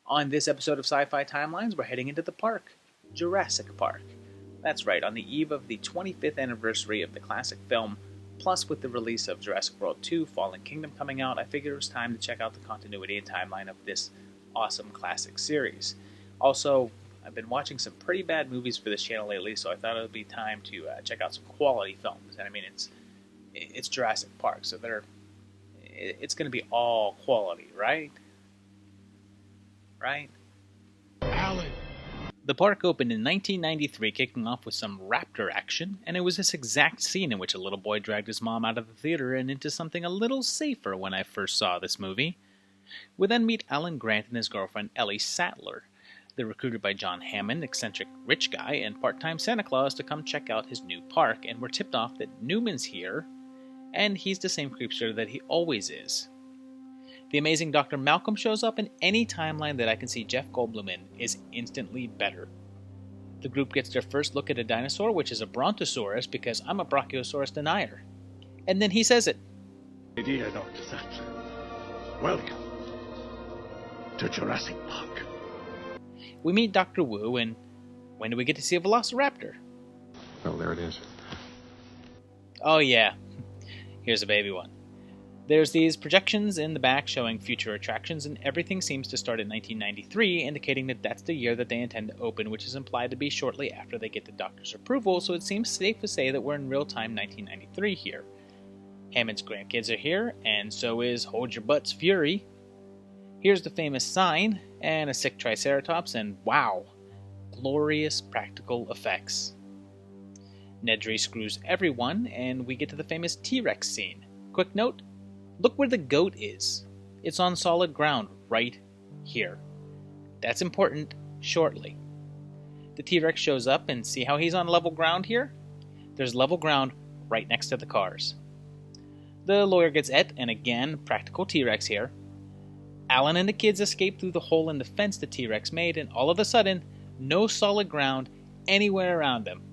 On this episode of Sci-Fi Timelines, we're heading into the park, Jurassic Park. That's right, on the eve of the 25th anniversary of the classic film, plus with the release of Jurassic World 2 Fallen Kingdom coming out, I figured it was time to check out the continuity and timeline of this awesome classic series. Also, I've been watching some pretty bad movies for this channel lately, so I thought it would be time to check out some quality films. And I mean, it's Jurassic Park, so it's going to be all quality, right? Right? Alan. The park opened in 1993, kicking off with some raptor action, and it was this exact scene in which a little boy dragged his mom out of the theater and into something a little safer when I first saw this movie. We then meet Alan Grant and his girlfriend Ellie Sattler. They're recruited by John Hammond, eccentric rich guy and part-time Santa Claus, to come check out his new park, and we're tipped off that Newman's here, and he's the same creepster that he always is. The amazing Dr. Malcolm shows up, and any timeline that I can see Jeff Goldblum in is instantly better. The group gets their first look at a dinosaur, which is a Brontosaurus, because I'm a Brachiosaurus denier. And then he says it. Dear Dr. Sattler, welcome to Jurassic Park. We meet Dr. Wu, and when do we get to see a Velociraptor? Well, there it is. Oh yeah, here's a baby one. There's these projections in the back showing future attractions, and everything seems to start in 1993, indicating that that's the year that they intend to open, which is implied to be shortly after they get the doctor's approval, so it seems safe to say that we're in real-time 1993 here. Hammond's grandkids are here, and so is Hold Your Butts Fury. Here's the famous sign, and a sick Triceratops, and wow, glorious practical effects. Nedry screws everyone, and we get to the famous TRex scene. Quick note, look where the goat is. It's on solid ground right here. That's important shortly. The T-Rex shows up, and see how he's on level ground here? There's level ground right next to the cars. The lawyer gets et, and again, practical T-Rex here. Alan and the kids escape through the hole in the fence the T-Rex made, and all of a sudden, no solid ground anywhere around them.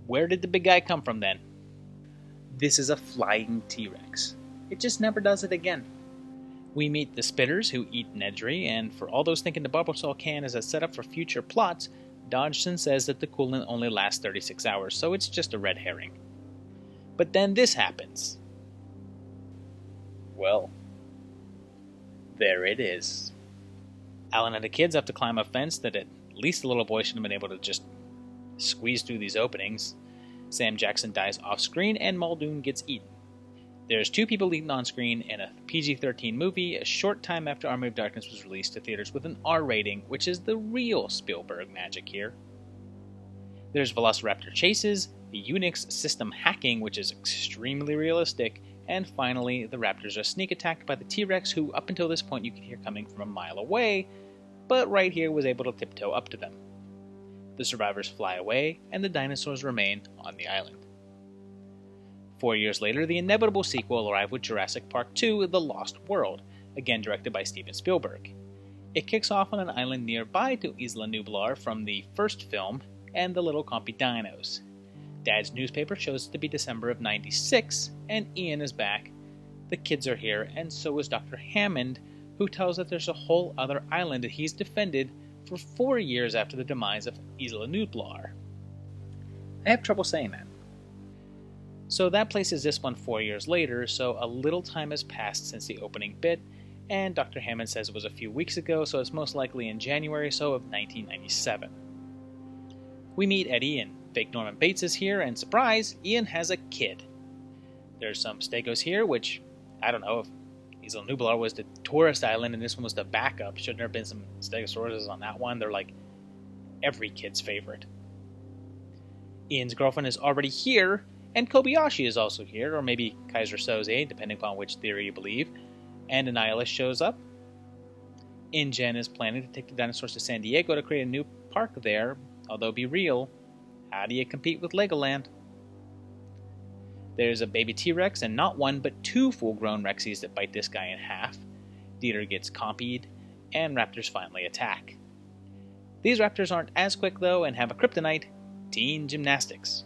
Where did the big guy come from then? This is a flying T-Rex. It just never does it again. We meet the Spitters, who eat Nedry, and for all those thinking the Barbasol can is a setup for future plots, Dodgson says that the coolant only lasts 36 hours, so it's just a red herring. But then this happens. Well, there it is. Alan and the kids have to climb a fence that at least the little boy should have been able to just squeeze through these openings. Sam Jackson dies off-screen, and Muldoon gets eaten. There's two people eaten on screen in a PG-13 movie a short time after Army of Darkness was released to theaters with an R rating, which is the real Spielberg magic here. There's Velociraptor chases, the Unix system hacking, which is extremely realistic, and finally, the raptors are sneak attacked by the T-Rex, who up until this point you could hear coming from a mile away, but right here was able to tiptoe up to them. The survivors fly away, and the dinosaurs remain on the island. 4 years later, the inevitable sequel arrived with Jurassic Park 2, The Lost World, again directed by Steven Spielberg. It kicks off on an island nearby to Isla Nublar from the first film, and the little compy dinos. Dad's newspaper shows it to be December of '96, and Ian is back. The kids are here, and so is Dr. Hammond, who tells that there's a whole other island that he's defended for 4 years after the demise of Isla Nublar. I have trouble saying that. So that places this one 4 years later, so a little time has passed since the opening bit, and Dr. Hammond says it was a few weeks ago, so it's most likely in January so of 1997. We meet Eddie, and fake Norman Bates is here, and surprise, Ian has a kid. There's some stegos here, which, I don't know, if Isla Nublar was the tourist island and this one was the backup, shouldn't there have been some stegosauruses on that one? They're like every kid's favorite. Ian's girlfriend is already here, and Kobayashi is also here, or maybe Kaiser Soze, depending upon which theory you believe, and Annihilus shows up. InGen is planning to take the dinosaurs to San Diego to create a new park there, although be real, how do you compete with Legoland? There's a baby T-Rex, and not one, but two full-grown Rexies that bite this guy in half. Dieter gets compied, and raptors finally attack. These raptors aren't as quick, though, and have a kryptonite, teen gymnastics.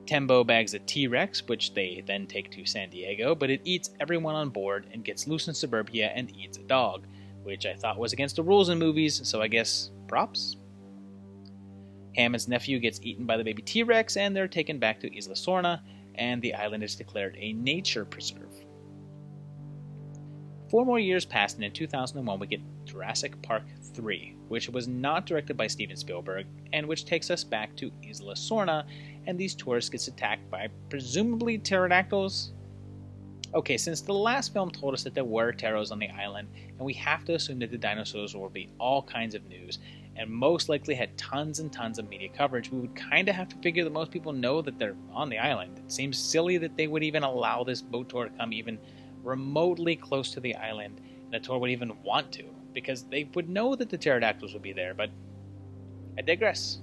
Tembo bags a T-Rex, which they then take to San Diego, but it eats everyone on board and gets loose in suburbia and eats a dog, which I thought was against the rules in movies, so I guess props? Hammond's nephew gets eaten by the baby T-Rex, and they're taken back to Isla Sorna, and the island is declared a nature preserve. 4 more years passed, and in 2001 we get Jurassic Park 3, which was not directed by Steven Spielberg, and which takes us back to Isla Sorna, and these tourists get attacked by presumably pterodactyls. Okay, since the last film told us that there were pteros on the island, and we have to assume that the dinosaurs will be all kinds of news, and most likely had tons and tons of media coverage, we would kind of have to figure that most people know that they're on the island. It seems silly that they would even allow this boat tour to come even remotely close to the island, and a tour would even want to, because they would know that the pterodactyls would be there, but I digress.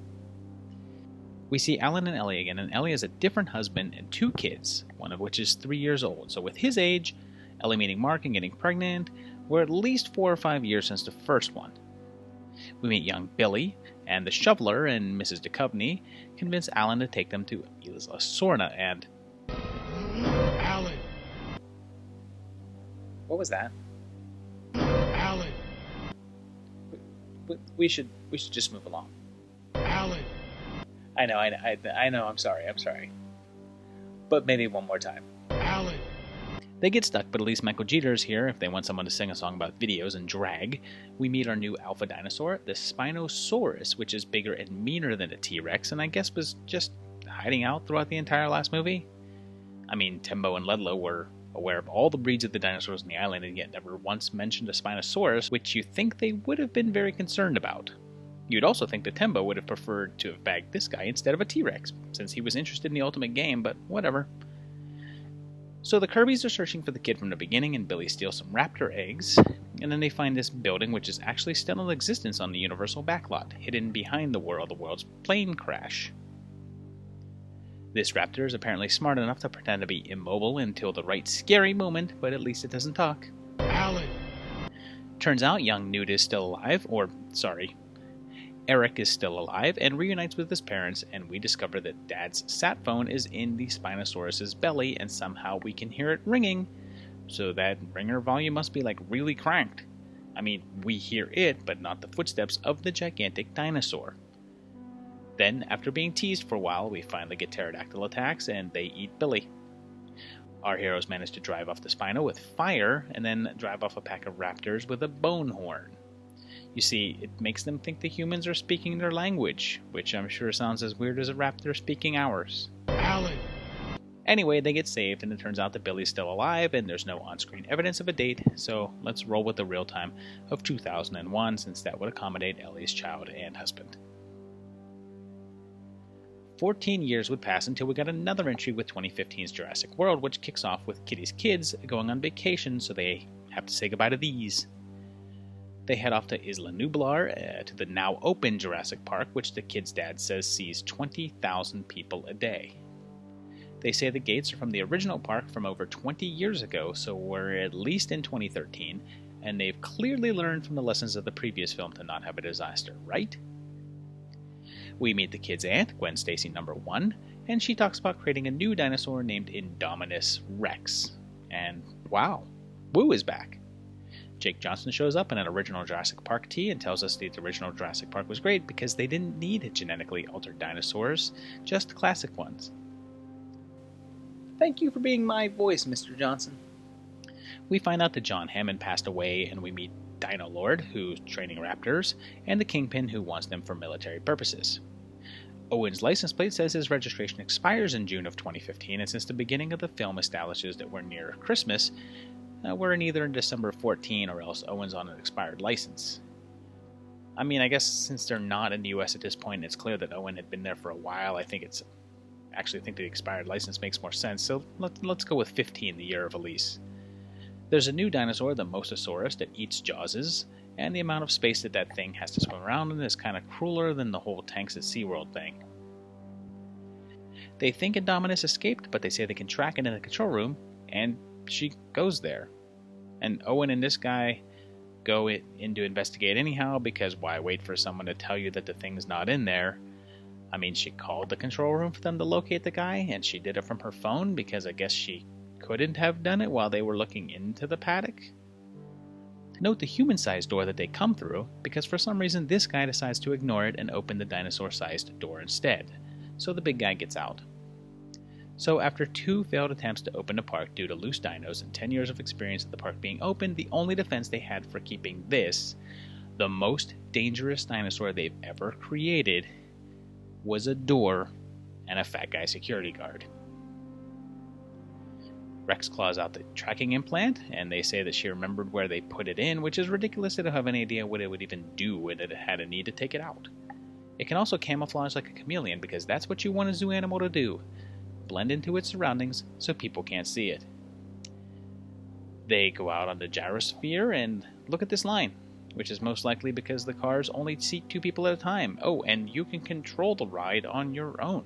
We see Alan and Ellie again, and Ellie has a different husband and 2 kids, one of which is 3 years old. So with his age, Ellie meeting Mark and getting pregnant, we're at least 4 or 5 years since the first one. We meet young Billy, and the shoveler and Mrs. Duchovny convince Alan to take them to Isla Sorna, and... Alan! What was that? Alan! We should just move along. Alan! I know, I'm sorry. But maybe one more time. Alan! They get stuck, but at least Michael Jeter's here if they want someone to sing a song about videos and drag. We meet our new alpha dinosaur, the Spinosaurus, which is bigger and meaner than a T-Rex, and I guess was just hiding out throughout the entire last movie. I mean, Tembo and Ludlow were aware of all the breeds of the dinosaurs on the island and yet never once mentioned a Spinosaurus, which you think they would have been very concerned about. You'd also think that Tembo would have preferred to have bagged this guy instead of a T-Rex, since he was interested in the ultimate game, but whatever. So the Kirbys are searching for the kid from the beginning, and Billy steals some raptor eggs, and then they find this building which is actually still in existence on the Universal backlot, hidden behind the world's plane crash. This raptor is apparently smart enough to pretend to be immobile until the right scary moment, but at least it doesn't talk. Alan! Turns out young Newt is still alive, Eric is still alive and reunites with his parents, and we discover that Dad's sat phone is in the Spinosaurus's belly, and somehow we can hear it ringing, so that ringer volume must be like really cranked. I mean, we hear it, but not the footsteps of the gigantic dinosaur. Then, after being teased for a while, we finally get pterodactyl attacks, and they eat Billy. Our heroes manage to drive off the Spino with fire, and then drive off a pack of raptors with a bone horn. You see, it makes them think the humans are speaking their language, which I'm sure sounds as weird as a raptor speaking ours. Alan! Anyway, they get saved, and it turns out that Billy's still alive, and there's no on-screen evidence of a date, so let's roll with the real time of 2001, since that would accommodate Ellie's child and husband. 14 years would pass until we got another entry with 2015's Jurassic World, which kicks off with Kitty's kids going on vacation, so they have to say goodbye to these. They head off to Isla Nublar, to the now open Jurassic Park, which the kid's dad says sees 20,000 people a day. They say the gates are from the original park from over 20 years ago, so we're at least in 2013, and they've clearly learned from the lessons of the previous film to not have a disaster, right? We meet the kid's aunt, Gwen Stacy number 1, and she talks about creating a new dinosaur named Indominus Rex. And wow, Woo is back. Jake Johnson shows up in an original Jurassic Park tee and tells us the original Jurassic Park was great because they didn't need genetically altered dinosaurs, just classic ones. Thank you for being my voice, Mr. Johnson. We find out that John Hammond passed away, and we meet Dino Lord, who's training raptors, and the Kingpin, who wants them for military purposes. Owen's license plate says his registration expires in June of 2015, and since the beginning of the film establishes that we're near Christmas, we're either in December 14 or else Owen's on an expired license. I mean, I guess since they're not in the US at this point, it's clear that Owen had been there for a while. I think the expired license makes more sense, so let's go with 15, the year of release. There's a new dinosaur, the Mosasaurus, that eats Jawses, and the amount of space that thing has to swim around in is kind of crueler than the whole tanks at SeaWorld thing. They think Indominus escaped, but they say they can track it in the control room, and she goes there. And Owen and this guy go in to investigate anyhow, because why wait for someone to tell you that the thing's not in there? I mean, she called the control room for them to locate the guy, and she did it from her phone because I guess she couldn't have done it while they were looking into the paddock. Note the human-sized door that they come through, because for some reason this guy decides to ignore it and open the dinosaur-sized door instead, so the big guy gets out. So after 2 failed attempts to open the park due to loose dinos and 10 years of experience at the park being open, the only defense they had for keeping this, the most dangerous dinosaur they've ever created, was a door and a fat guy security guard. Rex claws out the tracking implant, and they say that she remembered where they put it in, which is ridiculous. They don't have any idea what it would even do when it had a need to take it out. It can also camouflage like a chameleon, because that's what you want a zoo animal to do. Blend into its surroundings so people can't see it. They go out on the gyrosphere and look at this line, which is most likely because the cars only seat 2 people at a time. Oh, and you can control the ride on your own.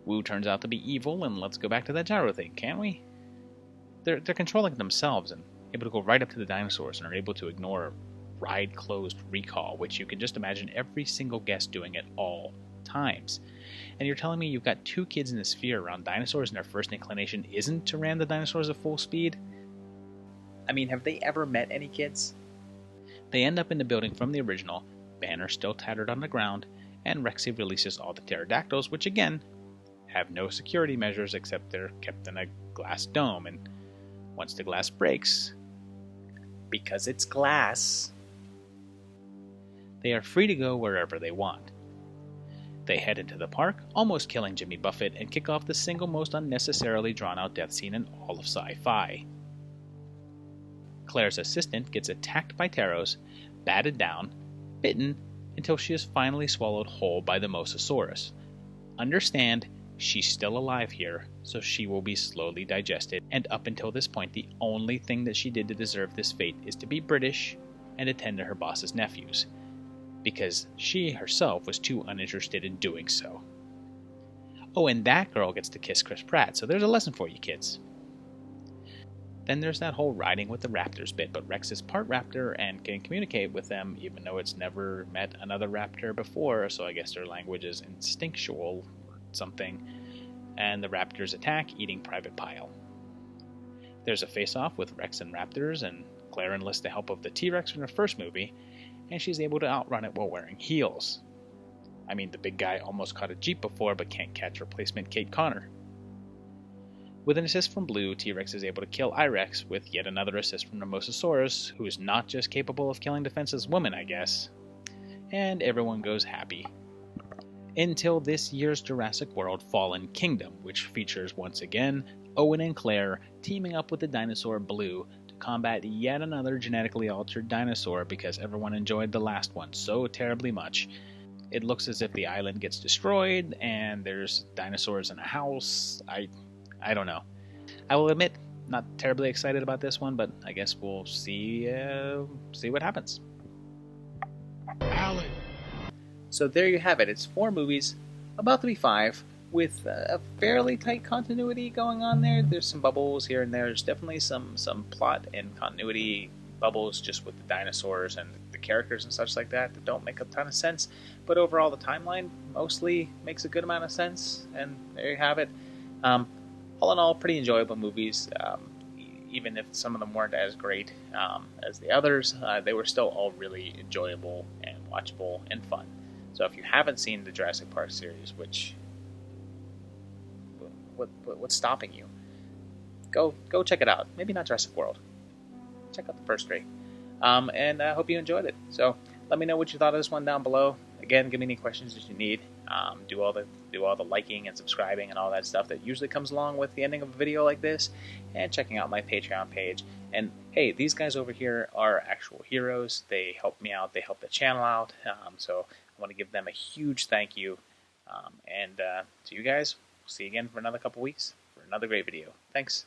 Wu turns out to be evil, and let's go back to that gyro thing, can't we? They're controlling themselves and able to go right up to the dinosaurs and are able to ignore ride closed recall, which you can just imagine every single guest doing at all times. And you're telling me you've got 2 kids in the sphere around dinosaurs and their first inclination isn't to ram the dinosaurs at full speed? I mean, have they ever met any kids? They end up in the building from the original, banner still tattered on the ground, and Rexy releases all the pterodactyls, which again, have no security measures except they're kept in a glass dome, and once the glass breaks, because it's glass, they are free to go wherever they want. They head into the park, almost killing Jimmy Buffett, and kick off the single most unnecessarily drawn-out death scene in all of Sci-Fi. Claire's assistant gets attacked by Pteros, batted down, bitten, until she is finally swallowed whole by the Mosasaurus. Understand, she's still alive here, so she will be slowly digested, and up until this point the only thing that she did to deserve this fate is to be British and attend to her boss's nephews, because she herself was too uninterested in doing so. Oh, and that girl gets to kiss Chris Pratt, so there's a lesson for you kids. Then there's that whole riding with the raptors bit, but Rex is part raptor and can communicate with them even though it's never met another raptor before, so I guess their language is instinctual or something. And the raptors attack, eating Private Pile. There's a face-off with Rex and raptors, and Claire enlists the help of the T-Rex from the first movie, and she's able to outrun it while wearing heels. I mean, the big guy almost caught a Jeep before, but can't catch replacement Kate Connor. With an assist from Blue, T-Rex is able to kill I-Rex with yet another assist from the Mosasaurus, who is not just capable of killing defenseless women, I guess. And everyone goes happy. Until this year's Jurassic World Fallen Kingdom, which features once again Owen and Claire teaming up with the dinosaur Blue to combat yet another genetically altered dinosaur because everyone enjoyed the last one so terribly much. It looks as if the island gets destroyed and there's dinosaurs in a house. I don't know. I will admit, not terribly excited about this one, but I guess we'll see what happens. Alan. So there you have it. It's 4 movies, about to be 5, with a fairly tight continuity going on there. There's some bubbles here and there. There's definitely some plot and continuity bubbles just with the dinosaurs and the characters and such like that don't make a ton of sense. But overall, the timeline mostly makes a good amount of sense, and there you have it. All in all, pretty enjoyable movies. Even if some of them weren't as great as the others, they were still all really enjoyable and watchable and fun. So if you haven't seen the Jurassic Park series, what's stopping you? Go check it out. Maybe not Jurassic World. Check out the first 3. And I hope you enjoyed it. So let me know what you thought of this one down below. Again, give me any questions that you need. Do all the liking and subscribing and all that stuff that usually comes along with the ending of a video like this, and checking out my Patreon page. And hey, these guys over here are actual heroes. They help me out. They help the channel out. So I want to give them a huge thank you. And to you guys, we'll see you again for another couple weeks for another great video. Thanks.